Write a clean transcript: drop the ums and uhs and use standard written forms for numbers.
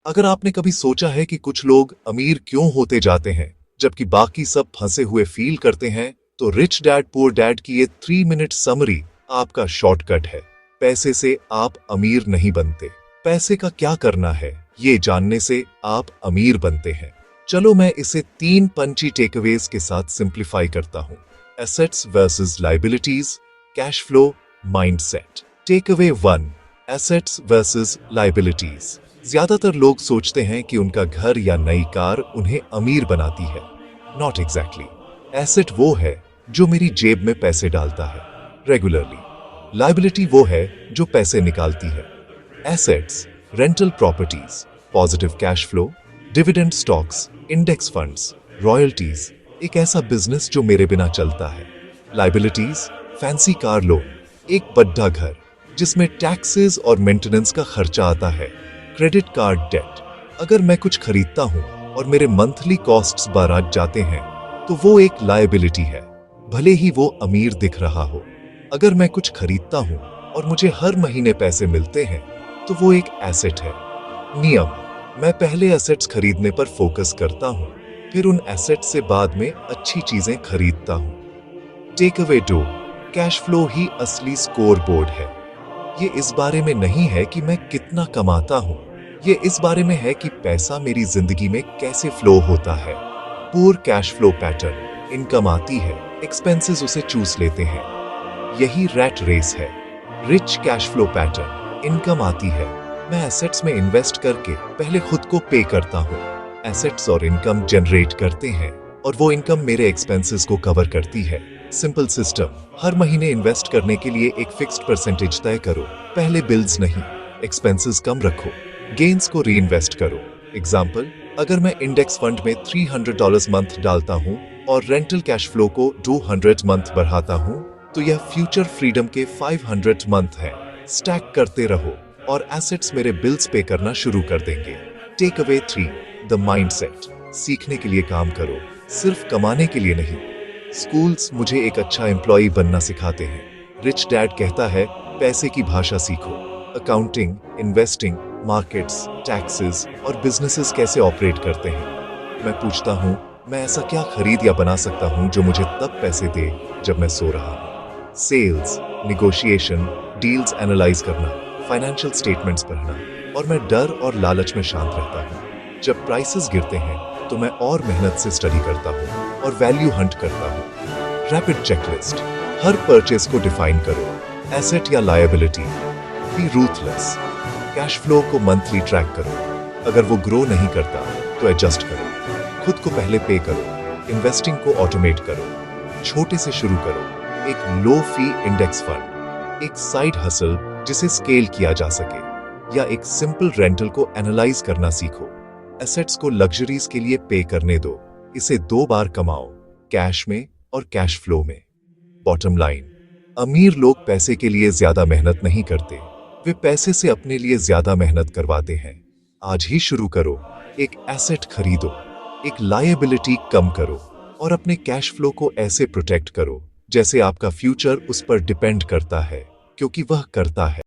अगर आपने कभी सोचा है कि कुछ लोग अमीर क्यों होते जाते हैं जबकि बाकी सब फंसे हुए फील करते हैं, तो रिच डैड पुअर डैड की ये 3 मिनट समरी आपका शॉर्टकट है। पैसे से आप अमीर नहीं बनते, पैसे का क्या करना है ये जानने से आप अमीर बनते हैं। चलो मैं इसे 3 पंची टेकअवेज के साथ सिंप्लीफाई करता हूं। Assets versus liabilities, cash flow, mindset. Takeaway 1, assets versus liabilities. ज्यादातर लोग सोचते हैं कि उनका घर या नई कार उन्हें अमीर बनाती है। Not exactly. एसेट वो है जो मेरी जेब में पैसे डालता है रेगुलरली। लायबिलिटी वो है जो पैसे निकालती है। Assets, rental properties, positive cash flow, dividend stocks, index funds, royalties, एक ऐसा बिजनेस जो मेरे बिना चलता है। लायबिलिटीज, फैंसी कार लोन, एक बड़ा घर जिसमें टैक्सेस और मेंटेनेंस का खर्चा आता है, क्रेडिट कार्ड डेट। अगर मैं कुछ खरीदता हूं और मेरे मंथली कॉस्ट्स बढ़ जाते हैं तो वो एक लायबिलिटी है, भले ही वो अमीर दिख रहा हो। अगर मैं कुछ खरीदता हूं और मुझे हर महीने पैसे मिलते हैं तो वो एक एसेट है। नियम: मैं पहले एसेट्स खरीदने पर फोकस करता हूं, फिर उन एसेट्स से बाद में अच्छी चीजें खरीदता हूं। टेक अवे 2, कैश फ्लो ही असली स्कोर बोर्ड है। ये इस बारे में नहीं है कि मैं कितना कमाता हूं, ये इस बारे में है कि पैसा मेरी जिंदगी में कैसे फ्लो होता है। Poor cash flow pattern: income आती है, एक्सपेंसेस उसे चूस लेते हैं, यही रैट रेस है। Rich cash flow pattern: income आती है, मैं एसेट्स में इन्वेस्ट करके पहले खुद को पे करता हूं, एसेट्स और इनकम जनरेट करते हैं और वो इनकम मेरे एक्सपेंसेस को कवर करती है। सिंपल सिस्टम: हर महीने इन्वेस्ट करने के लिए एक फिक्स्ड परसेंटेज तय करो, पहले बिल्स नहीं, एक्सपेंसेस कम रखो, गेन्स को री इन्वेस्ट करो। एग्जाम्पल: अगर मैं इंडेक्स फंड में $300 मंथ डालता हूं और रेंटल कैश फ्लो को 200 मंथ बढ़ाता हूं, तो यह फ्यूचर फ्रीडम के 500 मंथ है। स्टैक करते रहो और एसेट्स मेरे बिल्स पे करना शुरू कर देंगे। टेक अवे 3, द माइंडसेट: सीखने के लिए काम करो, सिर्फ कमाने के लिए नहीं। स्कूल्स मुझे एक अच्छा एम्प्लॉय बनना सिखाते हैं। रिच डैड कहता है पैसे की भाषा सीखो, अकाउंटिंग, इन्वेस्टिंग, मार्केट्स, टैक्सेस और बिजनेसेस कैसे ऑपरेट करते हैं। मैं पूछता हूँ, मैं ऐसा क्या खरीद या बना सकता हूँ जो मुझे तब पैसे दे जब मैं सो रहा हूँ। सेल्स, निगोशिएशन, डील्स एनालाइज करना, फाइनेंशियल स्टेटमेंट्स पढ़ना, और मैं डर और लालच में शांत रहता हूँ। जब प्राइसेस गिरते हैं तो मैं और मेहनत से स्टडी करता हूँ और वैल्यू हंट करता हूँ। रैपिड चेकलिस्ट: हर परचेस को डिफाइन करो, एसेट या liability. B ruthless: cash flow को मंथली ट्रैक करो, अगर वो ग्रो नहीं करता तो एडजस्ट करो। खुद को पहले पे करो, इन्वेस्टिंग को ऑटोमेट करो, छोटे से शुरू करो, एक लो फी इंडेक्स फंड, एक साइड हसल जिसे स्केल किया जा सके, या एक सिंपल रेंटल को एनालाइज करना सीखो। एसेट्स को लग्जरीज के लिए पे करने दो, इसे 2 बार कमाओ, कैश में और कैश फ्लो में। बॉटम लाइन: अमीर लोग पैसे के लिए ज्यादा मेहनत नहीं करते, वे पैसे से अपने लिए ज्यादा मेहनत करवाते हैं। आज ही शुरू करो, एक एसेट खरीदो, एक लायबिलिटी कम करो और अपने कैश फ्लो को ऐसे प्रोटेक्ट करो जैसे आपका फ्यूचर उस पर डिपेंड करता है, क्योंकि वह करता है।